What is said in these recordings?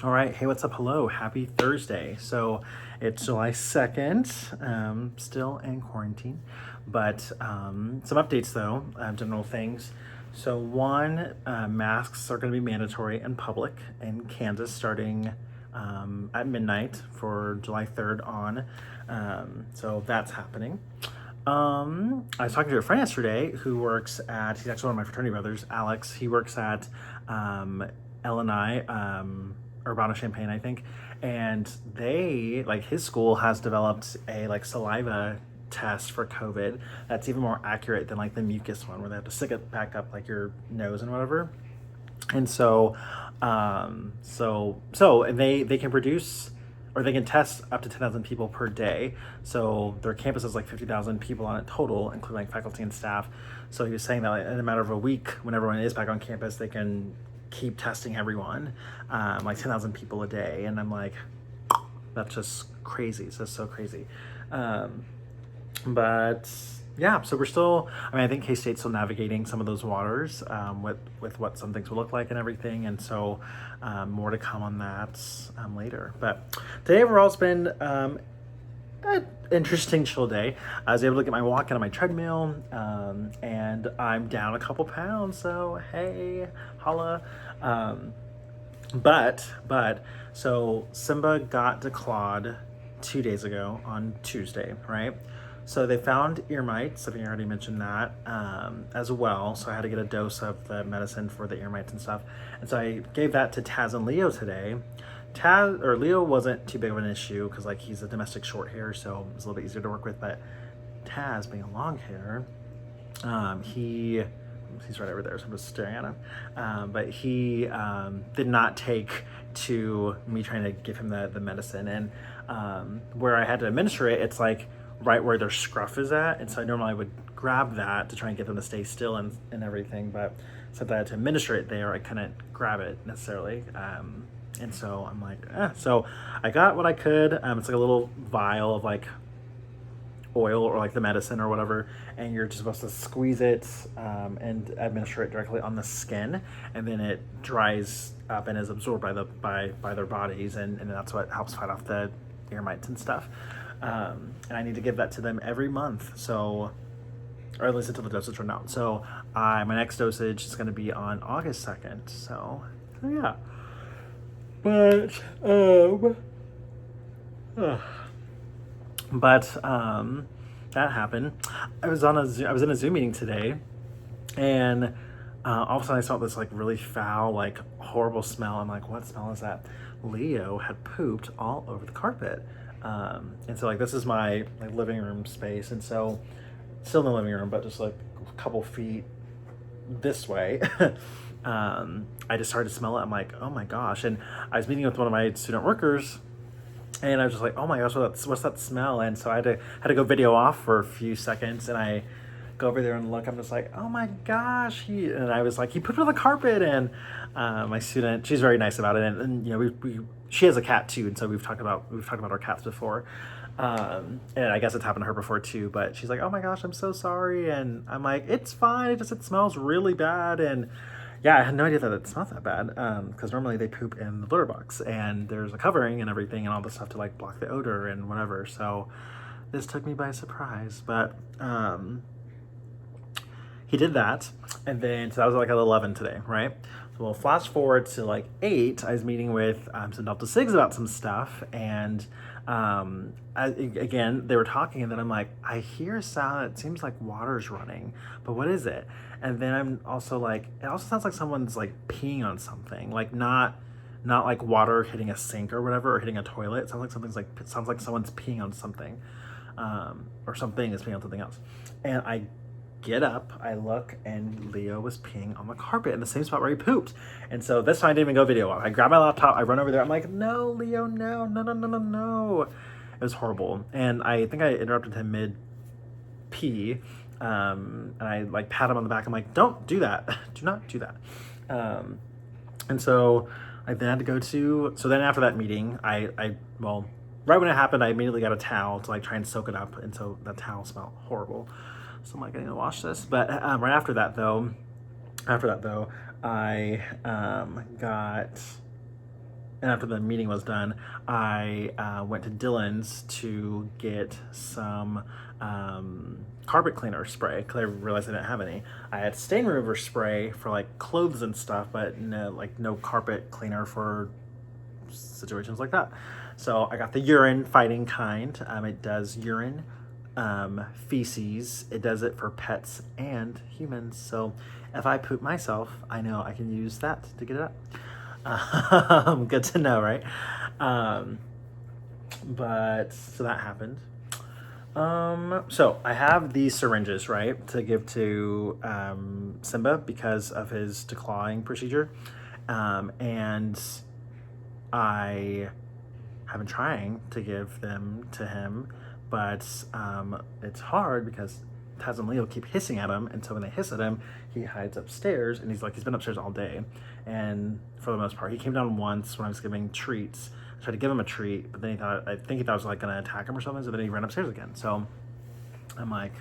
All right. Hey, what's up? Hello. Happy Thursday. So it's July 2nd, still in quarantine, but some updates though, general things. So, one, masks are going to be mandatory in public in Kansas starting at midnight for July 3rd on. So, that's happening. I was talking to a friend yesterday who works at, he's actually one of my fraternity brothers, Alex. He works at LNI, Urbana-Champaign, I think. And they, like, his school has developed a, like, saliva test for COVID that's even more accurate than, like, the mucus one where they have to stick it back up, like, your nose and whatever. And so they can produce or they can test up to 10,000 people per day. So their campus has like 50,000 people on it total, including like faculty and staff. So he was saying that like, in a matter of a week, when everyone is back on campus, they can keep testing everyone, like 10,000 people a day. And I'm like, that's just crazy. It's just so crazy. But yeah, so we're still. I mean, I think K State's still navigating some of those waters with what some things will look like and everything, and so more to come on that later. But today overall has been an interesting chill day. I was able to get my walk in on my treadmill, and I'm down a couple pounds. So hey, holla. But so Simba got declawed 2 days ago on Tuesday, right? So they found ear mites. I think I already mentioned that as well. So I had to get a dose of the medicine for the ear mites and stuff. And so I gave that to Taz and Leo today. Leo wasn't too big of an issue because like he's a domestic short hair, so it's a little bit easier to work with. But Taz, being a long hair, he's right over there, so I'm just staring at him. But he did not take to me trying to give him the medicine. And where I had to administer it, it's like right where their scruff is at. And so I normally would grab that to try and get them to stay still and everything. But since I had to administer it there, I couldn't grab it necessarily. And so I'm like, So I got what I could. It's like a little vial of like oil or like the medicine or whatever, and you're just supposed to squeeze it and administer it directly on the skin, and then it dries up and is absorbed by their bodies, and that's what helps fight off the ear mites and stuff. And I need to give that to them every month, so or at least until the dosage run out. So my next dosage is going to be on August 2nd. So yeah, but that happened. I was in a Zoom meeting today, and all of a sudden I smelled this like really foul, like horrible smell. I'm like, what smell is that? Leo had pooped all over the carpet, and so like this is my like living room space, and so still in the living room, but just like a couple feet this way. I just started to smell it. I'm like, oh my gosh! And I was meeting with one of my student workers, and I was just like, oh my gosh, what's that smell? And so I had to go video off for a few seconds, and I go over there and look. I'm just like, oh my gosh, and I was like, he put it on the carpet. And my student, she's very nice about it, and you know, she has a cat too, and so we've talked about our cats before. And I guess it's happened to her before too, but she's like, oh my gosh, I'm so sorry. And I'm like, it's fine, it smells really bad. And yeah, I had no idea that it smells that bad, because normally they poop in the litter box and there's a covering and everything and all this stuff to like block the odor and whatever. So this took me by surprise, but he did that. And then so that was like at 11 today, right? So we'll flash forward to like 8. I was meeting with some Delta Sigs about some stuff, and again they were talking, and then I'm like, I hear a sound. It seems like water's running, but what is it? And then I'm also like, it also sounds like someone's like peeing on something, like not like water hitting a sink or whatever, or hitting a toilet. It sounds like someone's peeing on something, or something is peeing on something else. And I get up, I look, and Leo was peeing on the carpet in the same spot where he pooped. And so this time I didn't even go video off. I grab my laptop, I run over there. I'm like, no, Leo, no, no, no, no, no, no. It was horrible. And I think I interrupted him mid pee. And I like pat him on the back. I'm like, don't do that. Do not do that. And so I then had to go to, so then after that meeting, well, right when it happened, I immediately got a towel to like try and soak it up. And so that towel smelled horrible. So I'm like, I need to wash this. But right after that though, I got and after the meeting was done, I went to Dylan's to get some carpet cleaner spray because I realized I didn't have any. I had stain remover spray for like clothes and stuff, but no carpet cleaner for situations like that. So I got the urine fighting kind. It does urine, feces. It does it for pets and humans. So if I poop myself, I know I can use that to get it up. Good to know, right? But so that happened. So I have these syringes, right, to give to Simba because of his declawing procedure. And I have been trying to give them to him, but it's hard because Taz and Leo keep hissing at him, and so when they hiss at him, he hides upstairs, and he's been upstairs all day. And for the most part, he came down once when I was giving treats. I tried to give him a treat, but then I think he thought I was like gonna attack him or something, so then he ran upstairs again. So I'm like,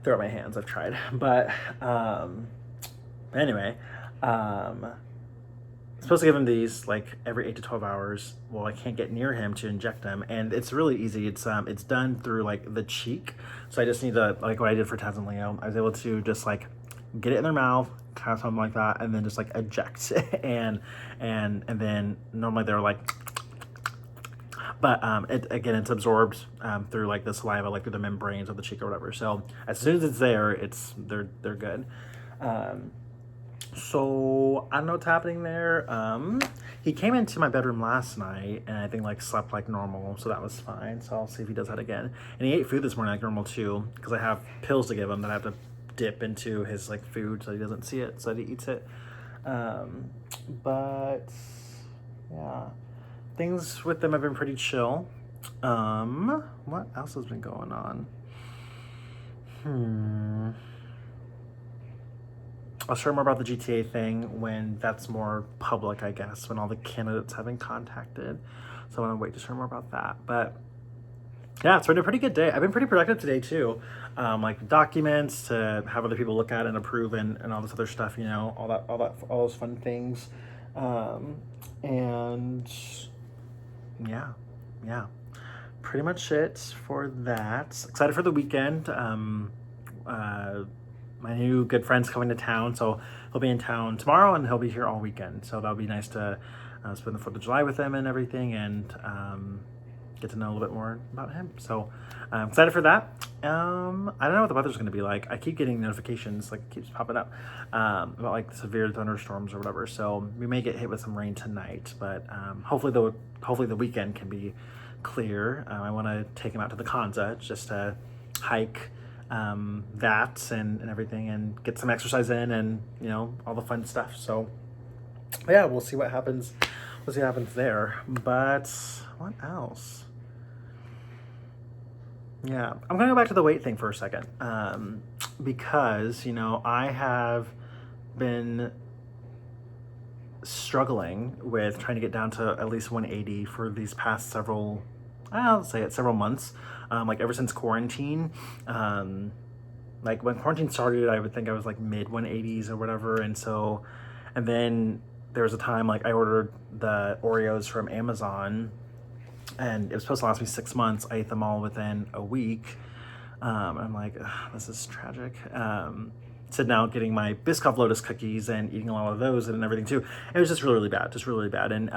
throw up my hands, I've tried. But anyway, supposed to give him these like every 8 to 12 hours. Well, I can't get near him to inject them, and it's really easy. It's done through like the cheek, so I just need to, like what I did for Taz and Leo, I was able to just like get it in their mouth, kind of something like that, and then just like eject. and then normally they're like, but it's absorbed through like the saliva, like through the membranes of the cheek or whatever. So as soon as it's there, they're good. So I don't know what's happening there. He came into my bedroom last night and I think like slept like normal, so that was fine. So I'll see if he does that again. And he ate food this morning like normal too, because I have pills to give him that I have to dip into his like food so he doesn't see it, so that he eats it. But yeah, things with them have been pretty chill. What else has been going on? I'll share more about the GTA thing when that's more public, I guess, when all the candidates have been contacted. So I want to wait to share more about that. But yeah, it's been a pretty good day. I've been pretty productive today too. Like documents to have other people look at and approve and all this other stuff, all those fun things. And yeah, pretty much it for that. Excited for the weekend. My new good friend's coming to town, so he'll be in town tomorrow and he'll be here all weekend. So that'll be nice to spend the 4th of July with him and everything, and get to know a little bit more about him. So I'm excited for that. I don't know what the weather's going to be like. I keep getting notifications, like it keeps popping up, about like severe thunderstorms or whatever. So we may get hit with some rain tonight, but hopefully the weekend can be clear. I want to take him out to the Kanza just to hike that and everything, and get some exercise in, and all the fun stuff. So yeah, we'll see what happens there. But what else? Yeah, I'm gonna go back to the weight thing for a second, because I have been struggling with trying to get down to at least 180 for these past several months. Like ever since quarantine. Like when quarantine started, I would think I was like mid 180s or whatever, and then there was a time like I ordered the Oreos from Amazon, and it was supposed to last me 6 months. I ate them all within a week. I'm like, this is tragic. So now getting my Biscoff Lotus cookies and eating a lot of those and everything too. It was just really bad, And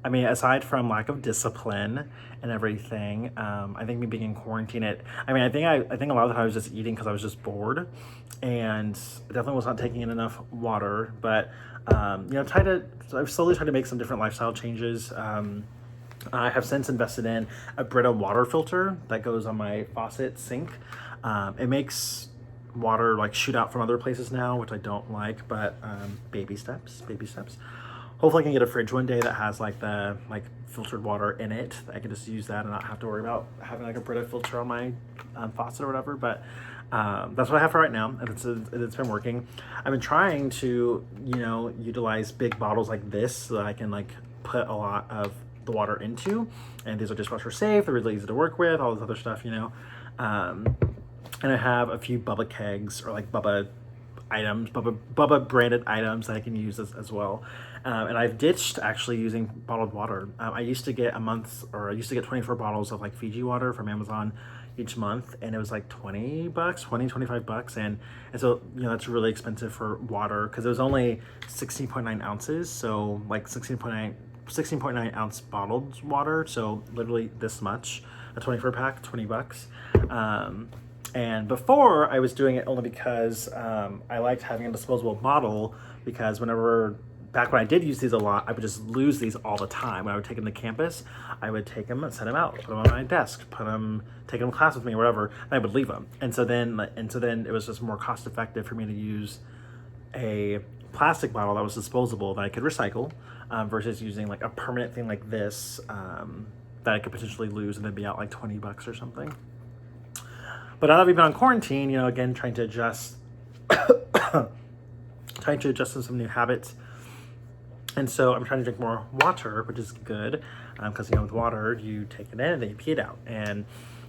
I mean, aside from lack of discipline and everything, I think me being in quarantine, I think a lot of the time I was just eating because I was just bored, and definitely was not taking in enough water. But I've slowly tried to make some different lifestyle changes. I have since invested in a Brita water filter that goes on my faucet sink. It makes water like shoot out from other places now, which I don't like, but baby steps. Hopefully I can get a fridge one day that has like the filtered water in it. I can just use that and not have to worry about having like a Brita filter on my faucet or whatever. But that's what I have for right now, and it's been working. I've been trying to utilize big bottles like this so that I can like put a lot of the water into, and these are dishwasher safe. They're really easy to work with. All this other stuff, and I have a few Bubba kegs or like Bubba items, Bubba branded items that I can use as well. And I've ditched actually using bottled water. I used to get 24 bottles of like Fiji water from Amazon each month, and it was like $25. And so, that's really expensive for water because it was only 16.9 ounces. So like 16.9 ounce bottled water. So literally this much, a 24 pack, $20. And before I was doing it only because I liked having a disposable bottle, because back when I did use these a lot, I would just lose these all the time. When I would take them to campus, I would take them and set them out, put them on my desk, take them to class with me or whatever, and I would leave them. And so then it was just more cost effective for me to use a plastic bottle that was disposable that I could recycle, versus using like a permanent thing like this, that I could potentially lose and then be out like $20 or something. But now that we've been on quarantine, again, trying to adjust to some new habits. And so I'm trying to drink more water, which is good, because, with water, you take it in and then you pee it out. And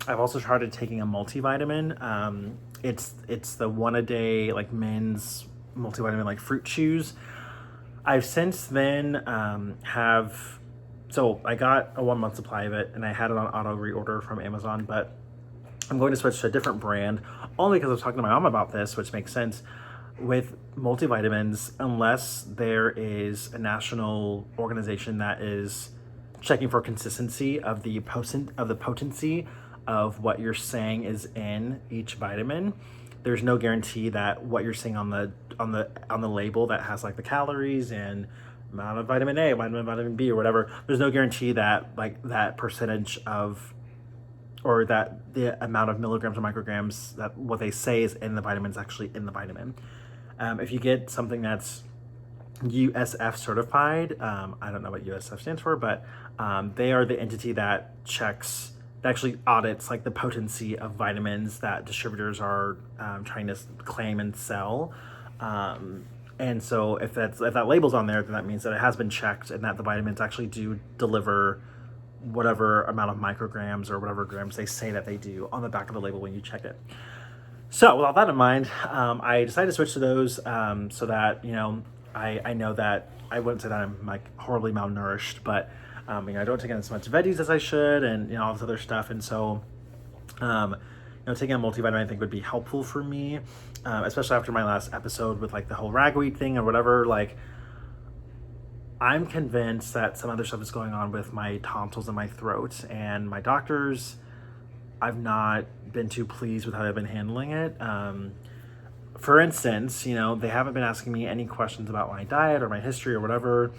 I've also started taking a multivitamin. It's the one a day, like men's multivitamin, like fruit chews. I've since then so I got a 1 month supply of it, and I had it on auto reorder from Amazon, but I'm going to switch to a different brand, only because I was talking to my mom about this, which makes sense. With multivitamins, unless there is a national organization that is checking for consistency of the potency of what you're saying is in each vitamin, there's no guarantee that what you're seeing on the label that has like the calories and amount of vitamin A, vitamin B, or whatever, there's no guarantee that like that percentage of, or that the amount of milligrams or micrograms that what they say is in the vitamin is actually in the vitamin. If you get something that's USF certified, I don't know what USF stands for, but they are the entity that actually audits like the potency of vitamins that distributors are trying to claim and sell. And so if that label's on there, then that means that it has been checked and that the vitamins actually do deliver whatever amount of micrograms or whatever grams they say that they do on the back of the label when you check it. So with all that in mind, I decided to switch to those, so that, I know that I wouldn't say that I'm like horribly malnourished, but, I don't take in as much veggies as I should, and, all this other stuff. And so, taking a multivitamin I think would be helpful for me, especially after my last episode with like the whole ragweed thing or whatever. Like, I'm convinced that some other stuff is going on with my tonsils and my throat, and my doctors, I've not been too pleased with how they've been handling it. For instance, they haven't been asking me any questions about my diet or my history or whatever.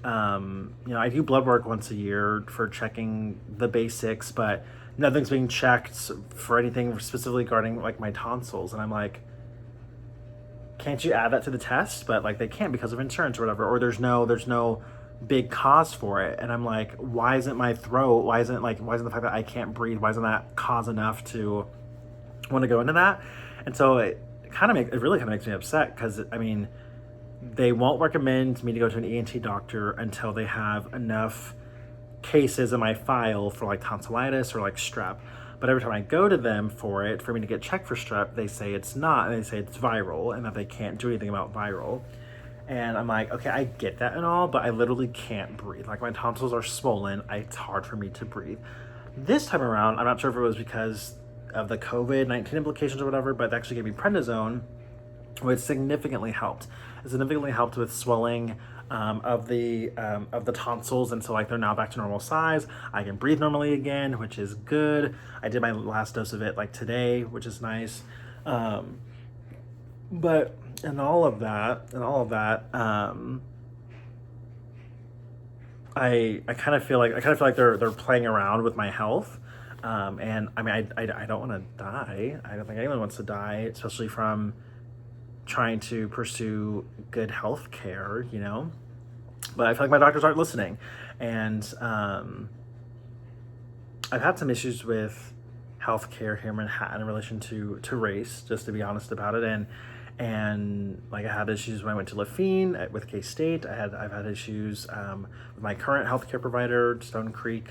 I do blood work once a year for checking the basics, but nothing's being checked for anything specifically regarding like my tonsils. And I'm like, can't you add that to the test? But like they can't because of insurance or whatever, or there's no big cause for it. And I'm like, why isn't my throat, why isn't the fact that I can't breathe, why isn't that cause enough to want to go into that? And so it really kind of makes me upset, because they won't recommend me to go to an ENT doctor until they have enough cases in my file for like tonsillitis or like strep. But every time I go to them for me to get checked for strep, they say it's not, and they say it's viral and that they can't do anything about viral. And I'm like, okay, I get that and all, but I literally can't breathe. Like, my tonsils are swollen. It's hard for me to breathe. This time around, I'm not sure if it was because of the COVID-19 implications or whatever, but they actually gave me prednisone, which significantly helped. It significantly helped with swelling of the tonsils, and so like they're now back to normal size. I can breathe normally again, which is good. I did my last dose of it like today, which is nice. But in all of that, I kind of feel like they're playing around with my health. And I don't want to die. I don't think anyone wants to die, especially from trying to pursue good health care, but I feel like my doctors aren't listening. And I've had some issues with healthcare here in Manhattan in relation to race, just to be honest about it. And like, I had issues when I went to Lafayette with K-State. I've had issues with my current healthcare provider, Stone Creek,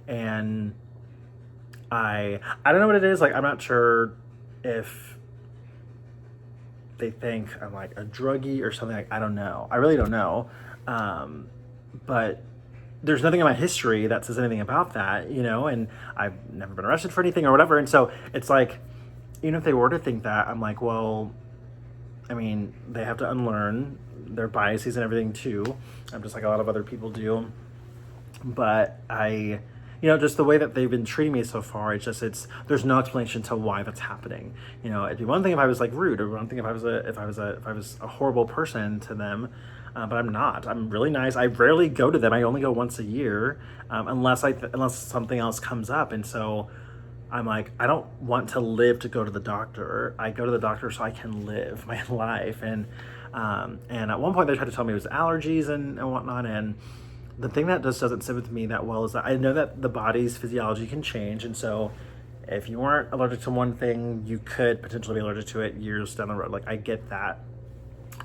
and I don't know what it is. Like, I'm not sure if they think I'm like a druggie or something. Like, I don't know. I really don't know. But there's nothing in my history that says anything about that, you know, and I've never been arrested for anything or whatever. And so it's like, even if they were to think that, I'm like, well, I mean, they have to unlearn their biases and everything too. I'm just like a lot of other people do. But just the way that they've been treating me so far, there's no explanation to why that's happening. You know, it'd be one thing if I was like rude, or one thing if I was a horrible person to them, but I'm not. I'm really nice. I rarely go to them. I only go once a year, unless something else comes up. And so I'm like, I don't want to live to go to the doctor. I go to the doctor so I can live my life. And at one point they tried to tell me it was allergies and whatnot. And the thing that just doesn't sit with me that well is that I know that the body's physiology can change. And so if you weren't allergic to one thing, you could potentially be allergic to it years down the road. Like, I get that.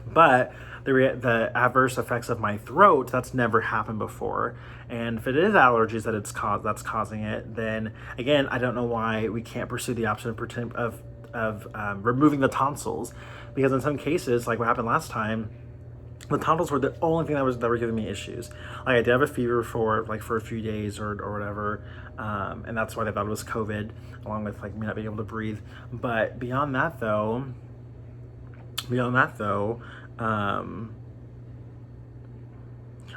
But the adverse effects of my throat, that's never happened before. And if it is allergies that's causing it, then again, I don't know why we can't pursue the option of removing the tonsils, because in some cases, like what happened last time, the tonsils were the only thing that were giving me issues. Like, I did have a fever for a few days or whatever, and that's why they thought it was COVID, along with like me not being able to breathe. But beyond that though, trying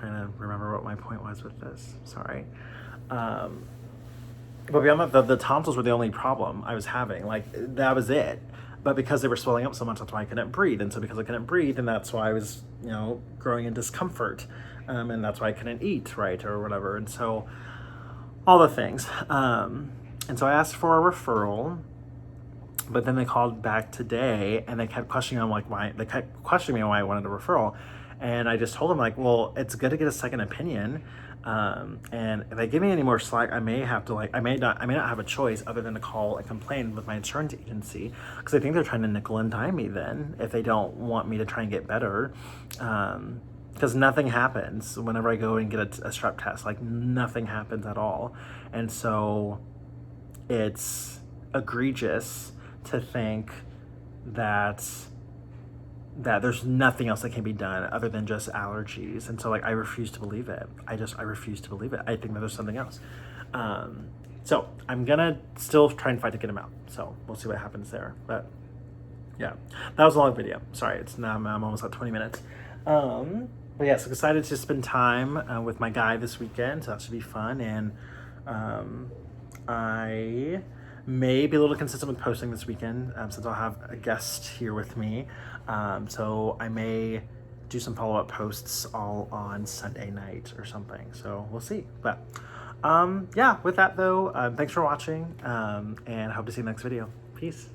to remember what my point was with this. Sorry. But beyond that, the tonsils were the only problem I was having. Like, that was it. But because they were swelling up so much, that's why I couldn't breathe. And so because I couldn't breathe, and that's why I was, growing in discomfort. And that's why I couldn't eat, right, or whatever. And so all the things. And so I asked for a referral. But then they called back today, and they kept questioning me why I wanted a referral. And I just told them, like, well, it's good to get a second opinion. And if they give me any more slack, I may not have a choice other than to call and complain with my insurance agency, because I think they're trying to nickel and dime me then if they don't want me to try and get better. Because nothing happens whenever I go and get a strep test. Like, nothing happens at all. And so it's egregious to think that there's nothing else that can be done other than just allergies. And so, like, I refuse to believe it. I refuse to believe it. I think that there's something else. So I'm gonna still try and fight to get him out. So we'll see what happens there. But yeah, that was a long video. Sorry, I'm almost at 20 minutes. But yeah, so excited to spend time with my guy this weekend. So that should be fun. And I may be a little consistent with posting this weekend, since I'll have a guest here with me. So I may do some follow-up posts all on Sunday night or something. So we'll see. But yeah, with that though, thanks for watching, and hope to see you next video. Peace.